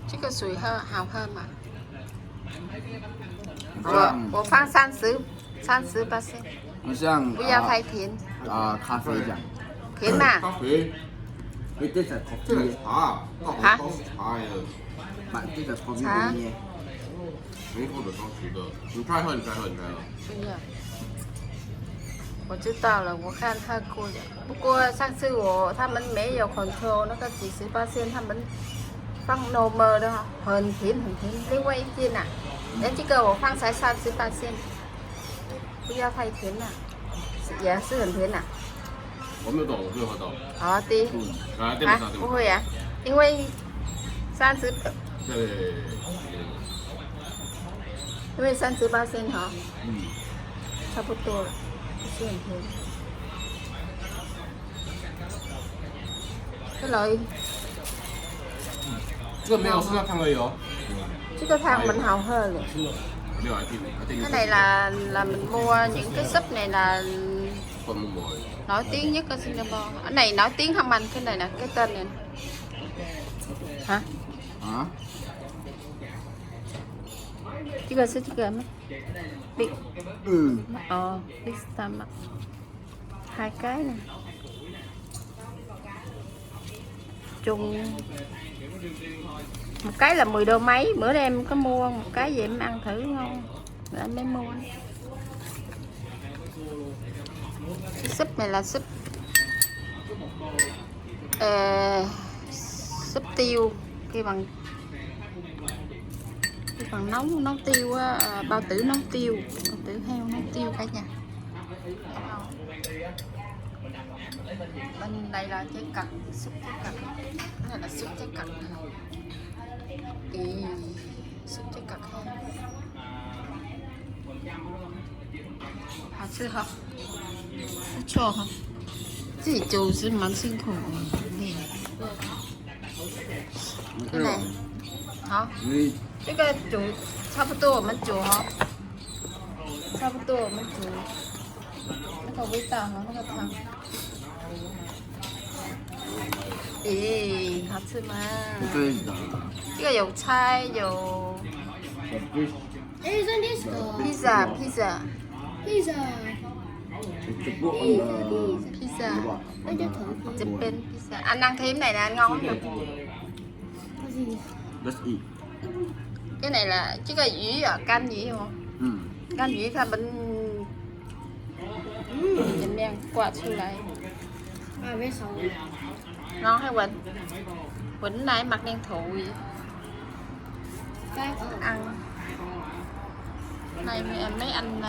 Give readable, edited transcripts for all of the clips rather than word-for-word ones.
这个水好喝吗？我放30%，像不要太甜。咖啡这样。甜嘛？咖啡，你这是咖啡。这个茶，那红包是茶来的。这个咖啡茶。没喝的当时的，你快喝，你快喝，你快喝。不要。我知道了，我看喝过的。不过上次他们没有 control 那个几十%，他们放 normal 的，很甜很甜。另外一件啊，这个我放才30%，不要太甜了，也是很甜呐。我没有懂，我没有喝到。好的。不会啊，因为30。对。因为30%哈。差不多了，不是很甜。再来。这个没有是那汤而已哦。这个thang mình hào hơn rồi. Cái này là mình mua những cái súp này là nổi tiếng nhất ở Singapore. Cái này nổi tiếng không anh? Cái này nè, cái tên này. Hả? Chicken chicken mấy? Big. Big stomach. 2 cái nè. Chung một cái là 10 đô mấy, bữa nay em có mua một cái vậy em ăn thử ngon rồi em mới mua. Cái súp này là súp súp tiêu khi bằng nấu tiêu á, bao tử nấu tiêu, bao tử heo nấu tiêu cả nhà. Bên đây là trái cật, súp trái cật. Cái này là súp trái cật. súp trái cật heo. 好吃哈，不错哈。自己煮是蛮辛苦的，累。这个好，这个煮差不多，我们煮哈，差不多我们煮那个味道和那个汤。咦，好吃吗？这个有菜有。披萨。Chụp bên pizza. Anh ăn thêm này nè, ăn ngon lắm. Cái này là chứ cái鱼à, canh gì không? Canh gì là bên nhìn men qua出来. Ngon hay Quỳnh? Quỳnh này mặc đen thụ gì? Ăn. Này mấy anh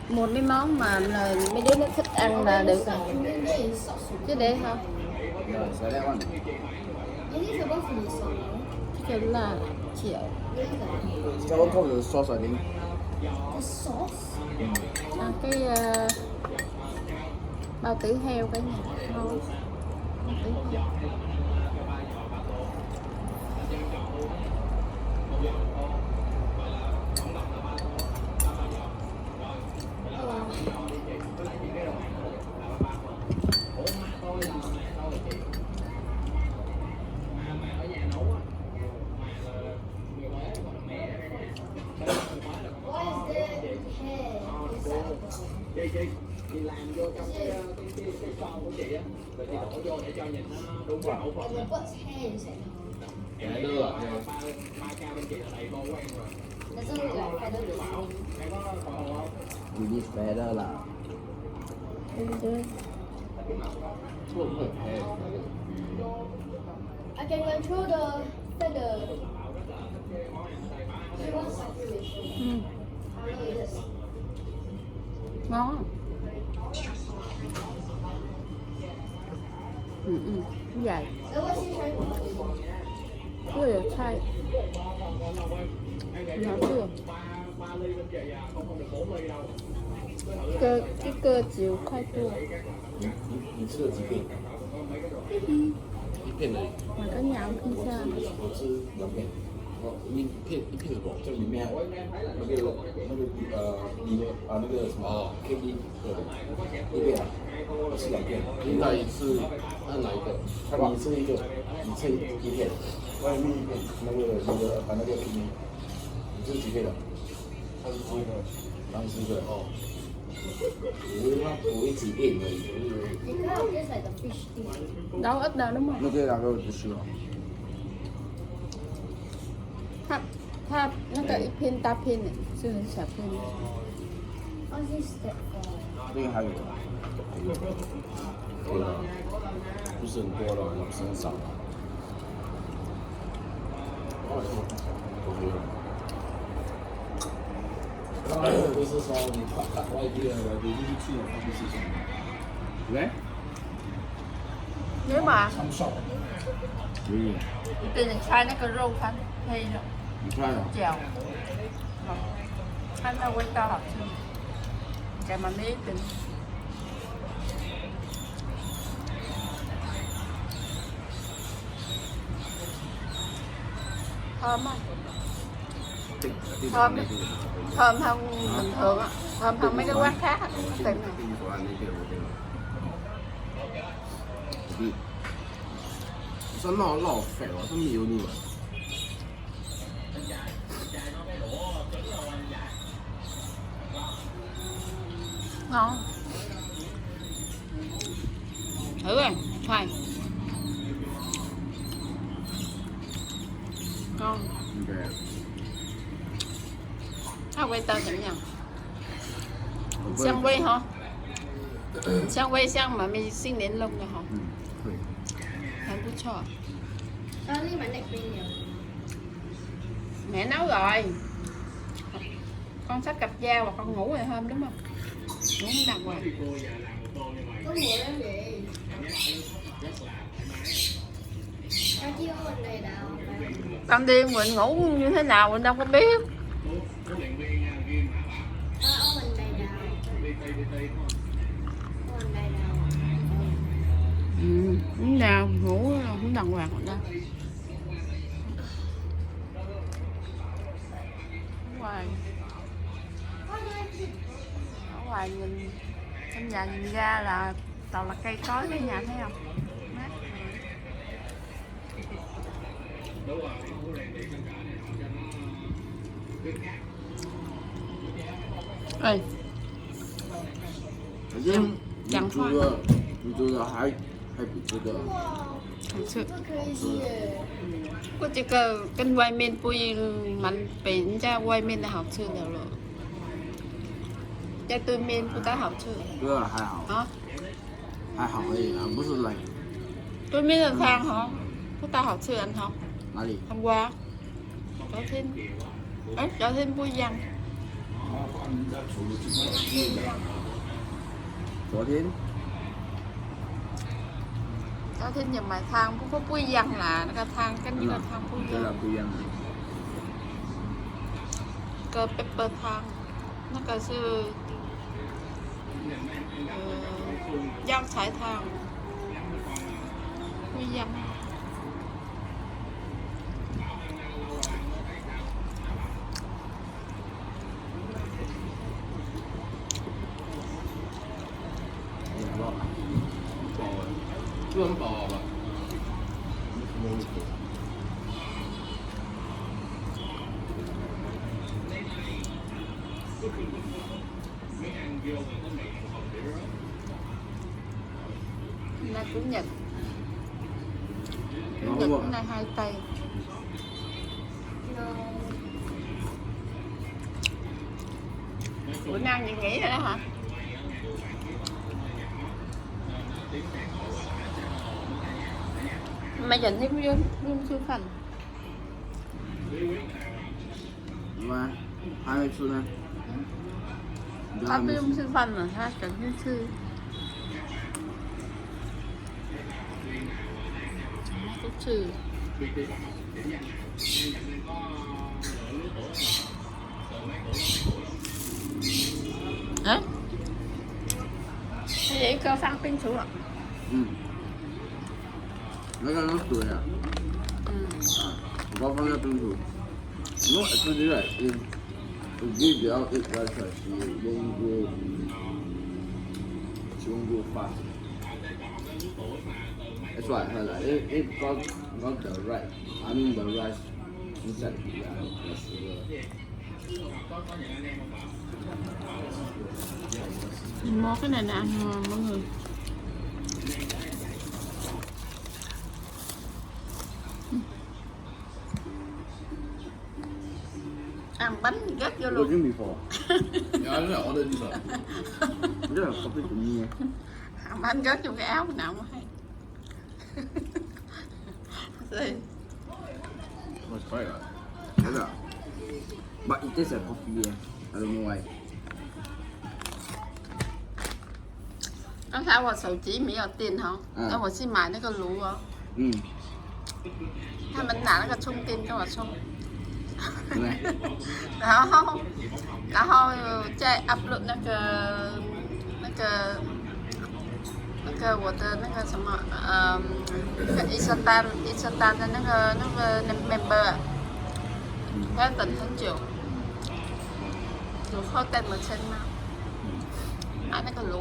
một mấy món mà là mấy đứa nó thích ăn là được rồi. Chứ để hả? Cái là triệu. Cái bao tử heo cái này ngon. Chị làm vô trong cái son của chị á, rồi chị đổ vô để cho nhìn nó đúng cái khẩu phần á. Em đưa ba ca bên chị là đầy vô của em rồi. Em có còn không? You need better là. I can control the feather. Ngon. Dài. Cái này chay. Nó chưa. Cái cơ chiều khoai tây. 你吃了几片？一片而已。买个鸟披萨。我吃2片。一片的狗，就里面那个里面那个什么 KB 一遍啊，是2片，那一次按哪一个？你吃一个，你吃一片，外面一片，那个 KB，你吃几片的？31个，31个哦。我一直练而已，You can't just like the fish thing. Đâu ít đâu đúng không? 那这两个我不吃了。 ถ้านั่นก็อีพินตาพินเนี่ยซื้อสาพิน What's this step for? 这个还有一个，对啊，不是很多了，不是很少了。我觉得。就是说你外地的你就是去了方便市场，喂， nếu mà 长寿。可以， tiền sai nó có rau khăn hay rồi 你看呀， chèo anh đâu quay to học chưa chạy mà mấy tiền thơm không? 这个 thơm 那个， thơm hơn bình thường á, thơm hơn mấy cái quán khác á, tiệm này. 跟你说啊，那个我这个，对，这老肥了，这没有你了。 ngon thử rồi xoài ngon 对， 它味道怎么样？香味哈，香味像妈咪新年弄的哈，嗯，对，很不错。 Only my neck pain nhiều. Mẹ nấu rồi. Con sắp cặp da và con ngủ rồi hôm đúng không? Ngủ không đàng hoàng. Có mùa lắm vậy. Tao chỉ có mình này đâu. Ban đêm mình ngủ như thế nào mình đâu có biết. Tao ở mình này đâu. Ở mình này đâu. Ừ, không nào ngủ không đàng hoàng rồi đó. Ngoài ở ngoài nhìn trong nhà nhìn ra là toàn là cây cối cái nhà thấy không? Mát. Ê, 反正讲话你煮的还比这个 thật sự. 这 crazy 耶。 Có chỉ có cái quay men bùi mạnh bệnh ra quay men là học sư nào rồi. Cho tôi men của ta học sư. 这个还好， Hả? 还好而已啊，不是冷。 Tôi men là thang hả? Của ta học sư anh học. 哪里？ Hôm qua cho thêm bùi dằn. 昨天 Cho thêm nhiều bài thang có bùi dằn là nó cái thang cái như là thang bùi 这 dằn. 俩不一样的。 Cơ pepper thang. Nó cái sư dao sải thang. Bùi dằn.这很饱吧？ Nay chủ nhật. Chủ Ngon nhật quá. hôm nay 2 tây. No. Bữa nay chị nghỉ rồi đó hả? Mày dành thêm luôn sư phần. 妈，还没吃呢。你这还 Tao 没 biết 吃？ sư phần mà ha, chẳng như sư. Nó có sư. Hả? Cái gì cơ phan pin xuống ạ? 嗯，那个能水啊， Ừ. 我刚放在冰库。No, I told you right. If you give out it right first, you won't go. She won't go fast. That's why I heard like it got the right. I mean the rice inside the sugar. มอขนาดนั้นมึงเลยăn bánh gắt vô What luôn. do you before? Ja, das ist ja auch nicht dieser. Yeah, copy to me. Ăn bánh gắt vô cái áo nào mà hay. Đây. Was teuer. Yeah. But it tastes like coffee. Yeah. I don't know why. Nó sao mà sầu chỉ mỹ ở tiền hả? Nó mà xin mãi nó có lú hả?ถ้ามันหนาแล้วก็ชุ่มตีนก็ว่าชุ่ม Này. 然后再 upload 那个我的那个什么那个伊斯坦的那个 member 要等很久，有后带么签吗？买那个炉。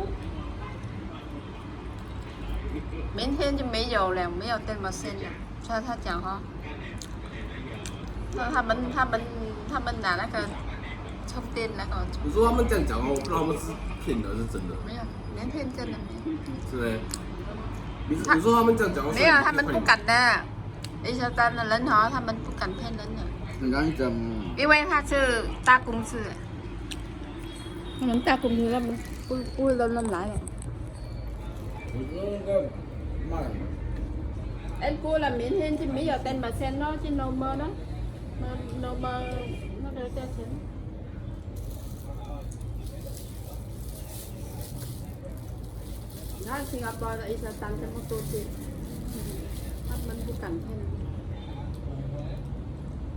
明天就没有了，没有电毛线了。他讲哈，那他们拿那个充电那个，你说他们这样讲哦，我不知道他们是骗的还是真的。没有，连骗真的没有。是呗？你说他们这样讲，没有，他们不敢的。伊斯坦的人哈，他们不敢骗人的，你刚讲，因为他是大公司。他们大公司他们不会乱来的。我觉得应该慢。 Em cua là miễn thêm chứ mấy giờ tên mà xem nó chứ no mơ đó, no mơ nó đưa cho chị. Nó Singapore là Isa tăng cho một tô tiền, bắt mình cũng cần thêm.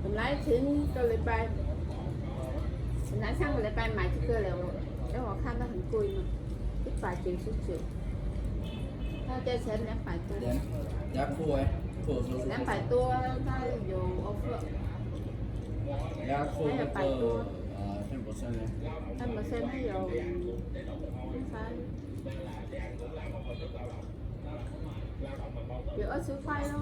Mình lái chuyến cơ lệ bay, mình lái sang lệ bay mãi chứ cơ lệ rồi, cái họ khăn nó很贵嘛, ít vài triệu số triệu. Theo cho xem lẽ phải tôi. Giá khô ấy, khô số số. Lẽ phải tua ta dù offer. Giá khô Hay là phải tua. 10% này. 10% hay dù phải. Dù ở siêu khoai đâu.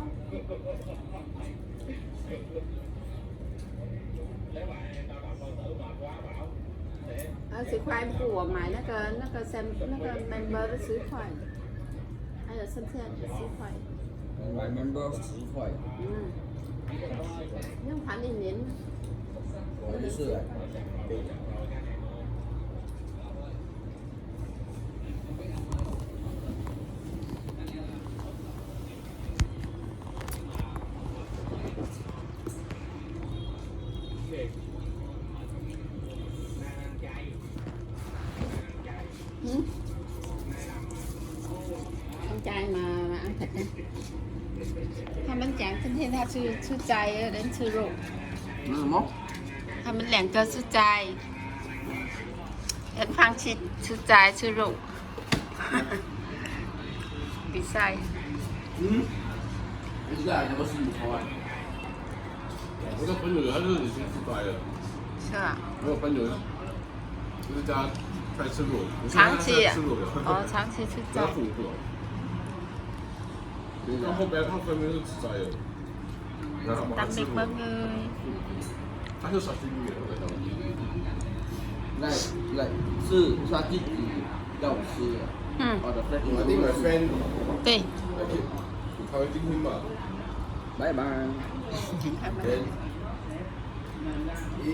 Ở siêu khoai của mày nó có xem nó có member với siêu khoai. Hay là xem siêu khoai. Ngoài member 10块， Nhưng phải đi nhịn. 我一次来。Con trai mà ăn thịt á. Hai bánh tráng thân thiên tha sư chay đến sư rượu. nó là mốc. Hai bánh lẹng cơ sư chay. Đến phang chít sư chay sư rượu. Bị sai.你这还他妈15块。我的朋友他就是已经吃斋了，是啊。我有朋友就是家在吃肉，长期吃肉的，哦，长期吃斋他。苦苦。然后边他分明是吃斋的，然后他 Tạm 吃 biệt 肉， mọi người. 他是沙西米的，我在当地。来是沙鸡底要我吃的。我的 friend。I think my friend 对。他会今天吧。拜拜。 Then he